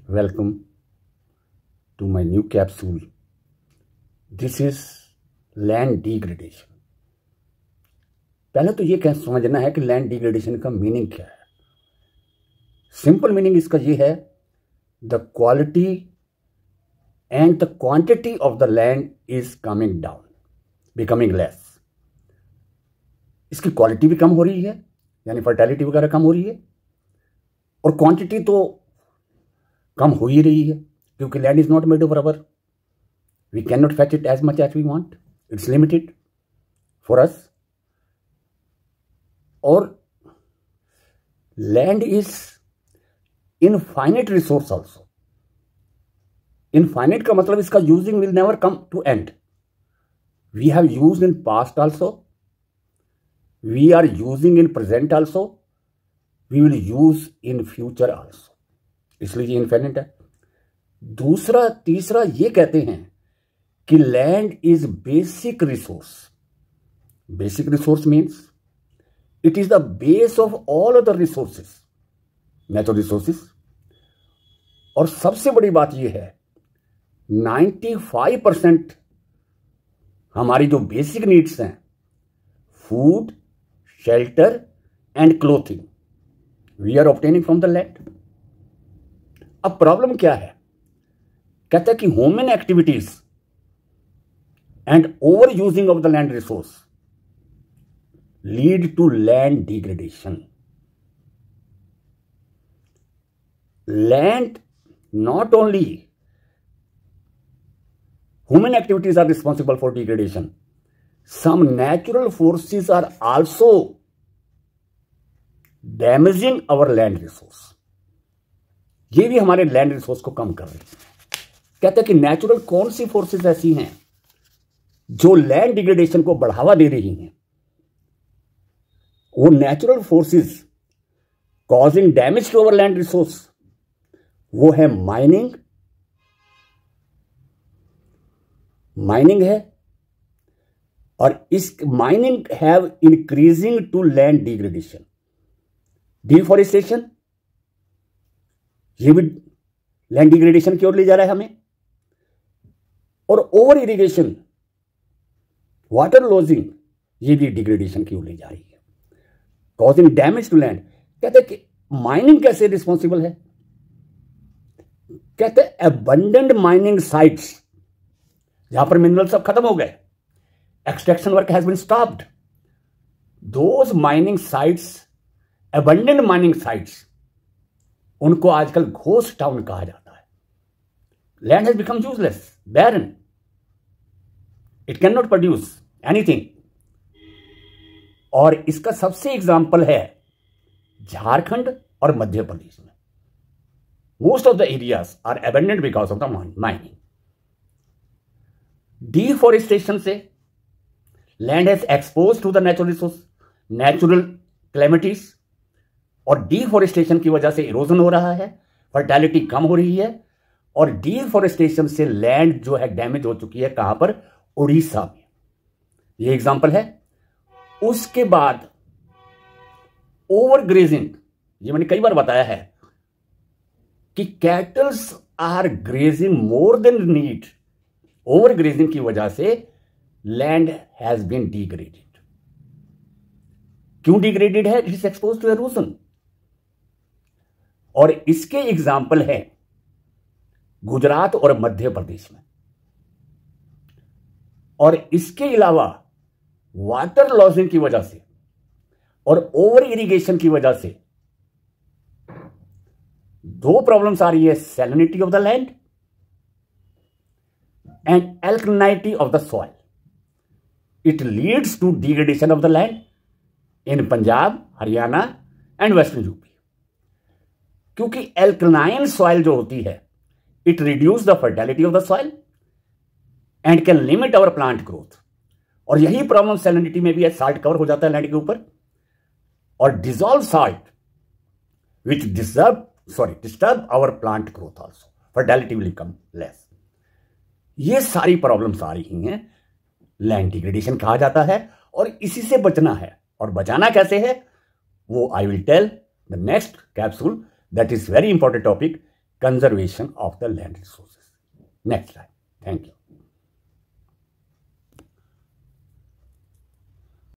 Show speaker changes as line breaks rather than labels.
Welcome to my new capsule. This is land degradation. पहले तो ये क्या समझना है कि लैंड डिग्रेडेशन का मीनिंग क्या है। सिंपल मीनिंग इसका ये है, the quality and the quantity of the land is coming down, becoming less. इसकी क्वालिटी भी कम हो रही है, यानी फर्टिलिटी वगैरह कम हो रही है, और क्वांटिटी तो कम हो ही रही है, क्योंकि land is not made of rubber. We can not fetch it as much as we want, it's limited for us. और land is infinite resource also. Infinite का मतलब इसका using will never come to end. We have used in past also, we are using in present also, we will use in future also, इसलिए ये infinite है। दूसरा तीसरा ये कहते हैं कि land is basic resource. Basic resource means it is the base of all other resources, natural resources. और सबसे बड़ी बात यह है, 95% हमारी जो बेसिक नीड्स हैं, food, shelter and clothing, we are obtaining from the land. अब प्रॉब्लम क्या है? कहता है कि human activities and over using of the land resource lead to land degradation. Land, not only human activities are responsible for degradation, some natural forces are also damaging our land resource. ये भी हमारे land resource को कम कर रही है। कहते हैं कि नेचुरल कौन सी फोर्सेस ऐसी हैं जो लैंड डिग्रेडेशन को बढ़ावा दे रही हैं? वो natural forces causing damage to our land resource, वो है माइनिंग। माइनिंग है, और इस mining have increasing to land degradation. Deforestation, ये भी लैंड डिग्रेडेशन की ओर ले जा रहा है हमें। और ओवर इरिगेशन, वाटर लॉजिंग, ये भी डिग्रेडेशन की ओर ले जा रही है, कॉजिंग डैमेज टू लैंड। कहते हैं कि माइनिंग कैसे रिस्पॉन्सिबल है? कहते हैं एबंडेंट माइनिंग साइट्स, जहां पर मिनरल सब खत्म हो गए, extraction work has been stopped, those mining sites, abundant mining sites, उनको आजकल घोस्ट टाउन कहा जाता है। Land has become useless, barren, it can not produce anything. और इसका सबसे एग्जाम्पल है झारखंड और मध्य प्रदेश में। Most of the areas are abandoned because of the mining. Deforestation से land is exposed to the natural resource, natural calamities, और deforestation की वजह से erosion हो रहा है, fertility कम हो रही है, और deforestation से land जो है डैमेज हो चुकी है। कहां पर? उड़ीसा में। ये एग्जाम्पल है। उसके बाद ओवर ग्रेजिंग, ये मैंने कई बार बताया है कि cattles are grazing more than need. Over grazing की वजह से लैंड हैज बीन डिग्रेडेड। क्यों डिग्रेडेड है? It is expose to erosion. और इसके एग्जाम्पल है गुजरात और मध्य प्रदेश में। और इसके अलावा वाटर लॉसिंग की वजह से और ओवर इरिगेशन की वजह से दो प्रॉब्लम्स आ रही है, salinity of the land and alkalinity of the soil. It leads to degradation of the land in Punjab, Haryana and western UP. क्योंकि एल्कलाइन सॉइल जो होती है, it reduce the fertility of the soil and can limit our plant growth. और यही problem salinity में भी है, salt cover हो जाता है लैंड के ऊपर, और dissolve salt which disturb our plant growth also, fertility will become less. ये सारी प्रॉब्लम्स आ रही हैं, लैंड डिग्रेडेशन कहा जाता है, और इसी से बचना है। और बचाना कैसे है वो I will tell the next capsule, that is very important topic, conservation of the land resources. Next slide. Thank you.